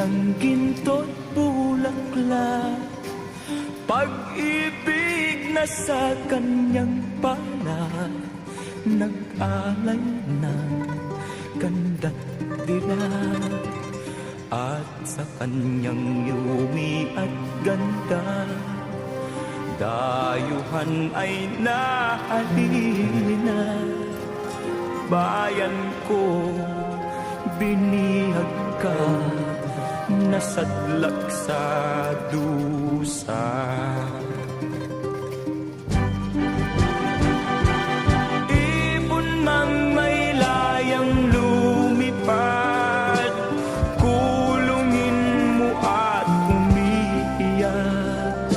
ng ginto't bulaklak, pag-ibig na sa kanyang palad, nag-alay ng ganda't dilag. At sa kanyang yumi at ganda, dayuhan ay nahalina. Bayan ko, binihag ka, nasadlak sa dusa. Ibon mang may layang lumipad, kulungin mo at umiiyak.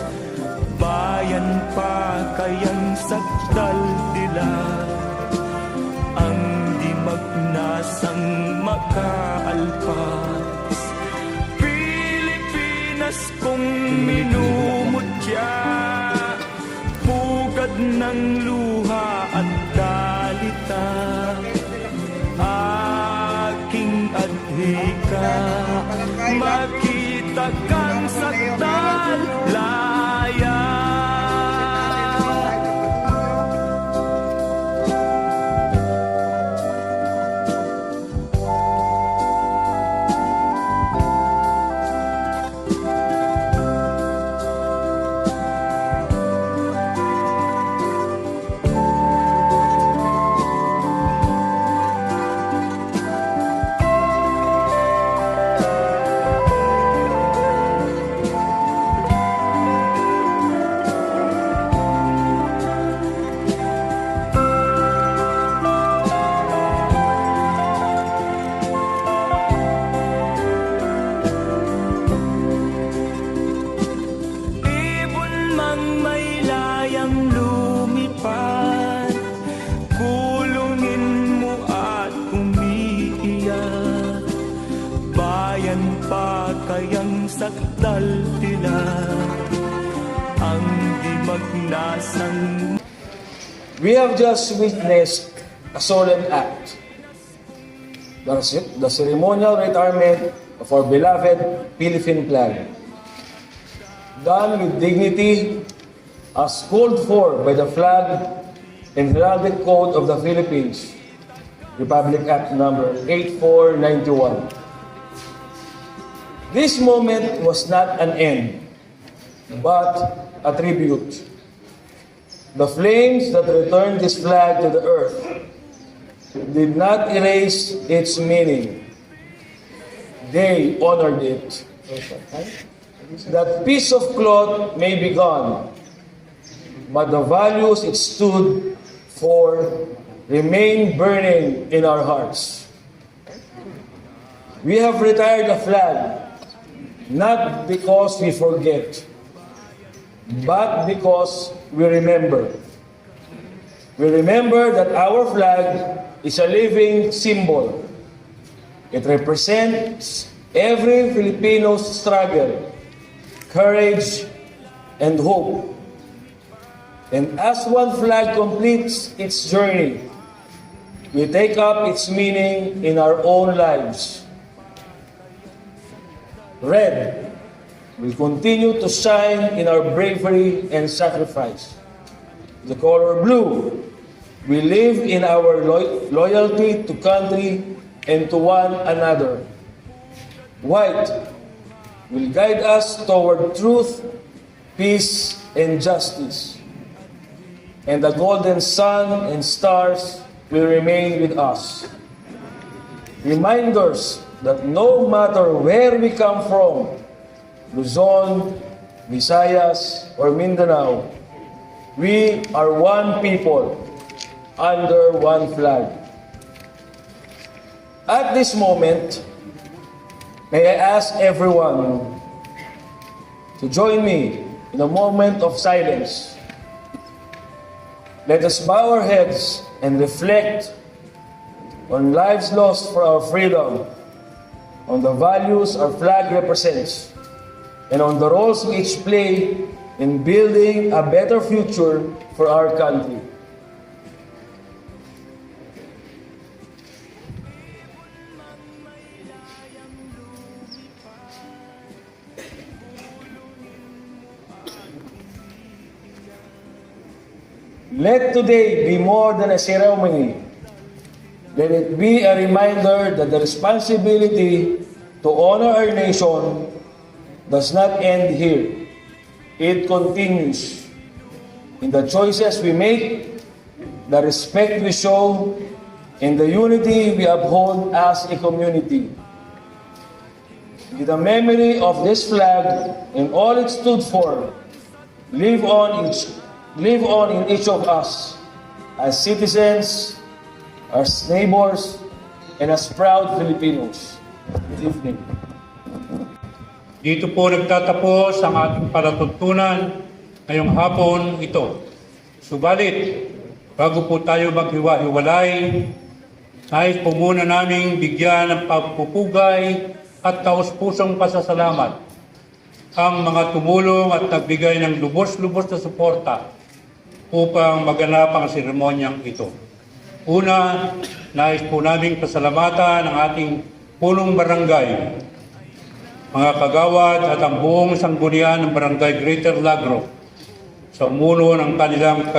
Bayan pa kayang sakdal dilag, ang di magnasang makaalpas. Pilipinas kong minumutya, pugad ng luha at dalita, aking adhika, makita kang sakdal laya. Kayang sakdal tila, ang di magnasang. We have just witnessed a solemn act, the ceremonial retirement of our beloved Philippine flag, done with dignity as called for by the flag and heraldic code of the Philippines, Republic Act number 8491. This moment was not an end, but a tribute. The flames that returned this flag to the earth did not erase its meaning. They honored it. That piece of cloth may be gone, but the values it stood for remain burning in our hearts. We have retired a flag, not because we forget, but because we remember. We remember that our flag is a living symbol. It represents every Filipino's struggle, courage, and hope. And as one flag completes its journey, we take up its meaning in our own lives. Red will continue to shine in our bravery and sacrifice. The color blue will live in our loyalty to country and to one another. White will guide us toward truth, peace, and justice. And the golden sun and stars will remain with us. Reminders that no matter where we come from, Luzon, Visayas, or Mindanao, we are one people under one flag. At this moment, may I ask everyone to join me in a moment of silence. Let us bow our heads and reflect on lives lost for our freedom, on the values our flag represents, and on the roles we each play in building a better future for our country. Let today be more than a ceremony. Let it be a reminder that the responsibility to honor our nation does not end here. It continues in the choices we make, the respect we show, and the unity we uphold as a community. With the memory of this flag and all it stood for, live on in each of us as citizens, as neighbors, and as proud Filipinos. Good evening. Dito po nagtatapos ang ating palatuntunan ngayong hapon ito. Subalit, bago po tayo maghiwa-hiwalay, nais po muna naming bigyan ng pagpupugay at taus-pusong pasasalamat ang mga tumulong at nagbigay ng lubos-lubos na suporta upang maganap ang seremonyang ito. Una, nais po naming pasalamatan ang ating punong barangay, mga kagawad at ang buong sanggunian ng Barangay Greater Lagro sa umuno ng kanilang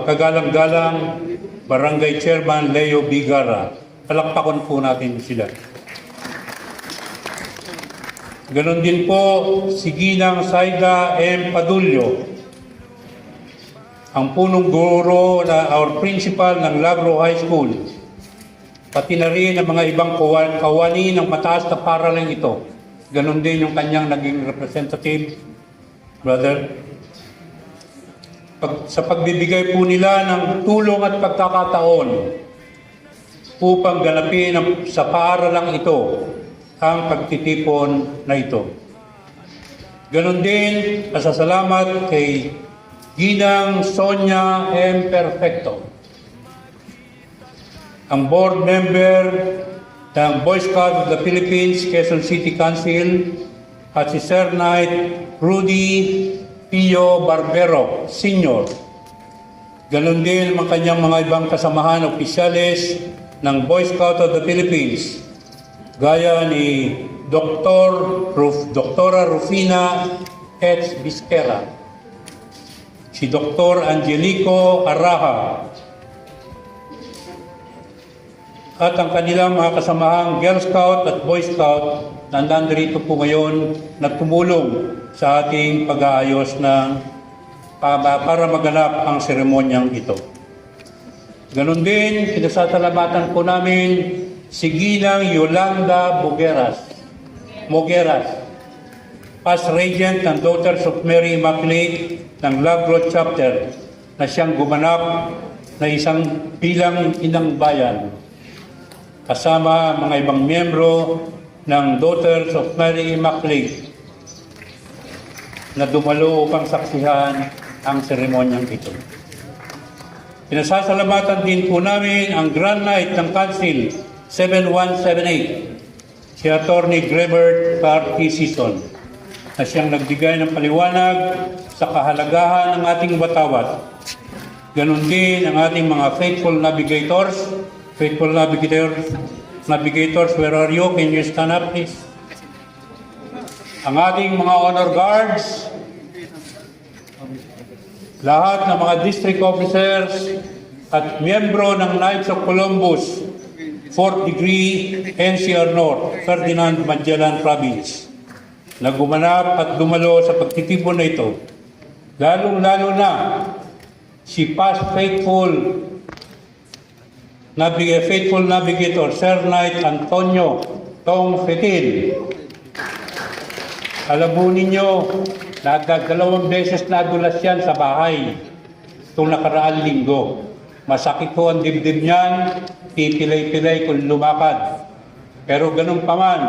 kagalang-galang Barangay Chairman Leo Bigara. Palakpakan po natin sila. Ganon din po si Ginang Saida M. Padulyo, ang punong guro na our principal ng Lagro High School, pati na rin ang mga ibang kawani ng mataas na paralan ito. Ganon din yung kanyang naging representative, brother. Sa pagbibigay po nila ng tulong at pagkakataon upang ganapin sa paaralang ito ang pagtitipon na ito. Ganon din, pasasalamat kay Ginang Sonia M. Perfecto, ang board member ng Boy Scout of the Philippines, Quezon City Council, at si Sir Knight Rudy Pio Barbero, Sr. Ganon din ang kanyang mga ibang kasamahan opisyales ng Boy Scout of the Philippines, gaya ni Doktora Rufina H. Bisquera, si Dr. Angelico Araha, at ang kanilang mga kasamahang Girl Scout at Boy Scout na nandito po ngayon na tumulong sa ating pag-aayos para maganap ang seremonyang ito. Ganon din, pinasasalamatan po namin si Ginang Yolanda Mogueras, past regent ng Daughters of Mary Immaculate ng Lagro Chapter, na siyang gumanap na isang bilang inang bayan, kasama mga ibang miyembro ng Daughters of Mary Immaculate na dumalo upang saksihan ang seremonyang ito. Pinasasalamatan din po namin ang Grand Knight ng Council 7178, si Attorney Grebert Clark T. Season, na siyang nagbigay ng paliwanag sa kahalagahan ng ating watawat. Ganon din ang ating mga faithful navigators. Faithful navigators, where are you? Can you stand up, please? Ang ating mga honor guards, lahat ng mga district officers at miyembro ng Knights of Columbus, 4th degree NCR North, Ferdinand Magellan Province, na gumanap at dumalo sa pagtitipon na ito. Lalong-lalo na si past faithful navigator, Sir Knight Antonio Tong Fetil. Alam mo ninyo, nagdalawang beses nadulas yan sa bahay itong nakaraang linggo. Masakit po ang dibdib niyan, pipilay-pilay kung lumakad. Pero ganun pa man,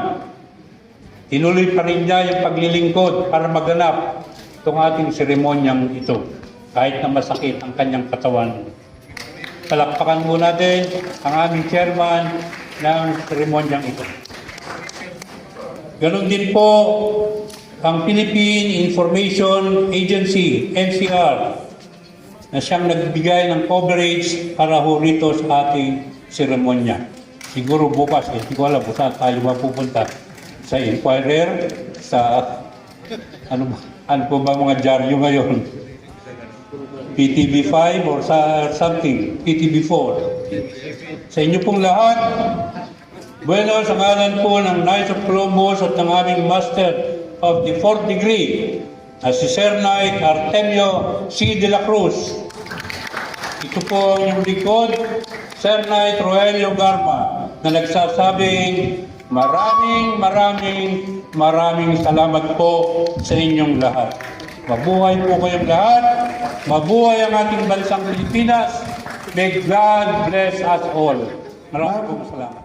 tinuloy pa rin niya yung paglilingkod para maganap itong ating seremonyang ito, kahit na masakit ang kanyang katawan. Palakpakan mo natin ang aming chairman ng seremonyang ito. Ganon din po ang Philippine Information Agency, NCR, na siyang nagbigay ng coverage para ho rito sa ating seremonya. Siguro bukas, hindi ko alam kung saan tayo mapupunta. Sa Inquirer, sa ano po ba mga dyaryo ngayon? PTB5 or something, PTB4. Sa inyo pong lahat, bueno, sa ngalan po ng Knights of Columbus at ng aming Master of the 4th degree, na si Sir Knight Artemio C. de la Cruz. Ito po ang inyong likod, Sir Knight Roelio Garma, na nagsasabing maraming salamat po sa inyong lahat. Mabuhay po kayong lahat. Mabuhay ang ating bansang Pilipinas. May God bless us all. Maraming po salamat.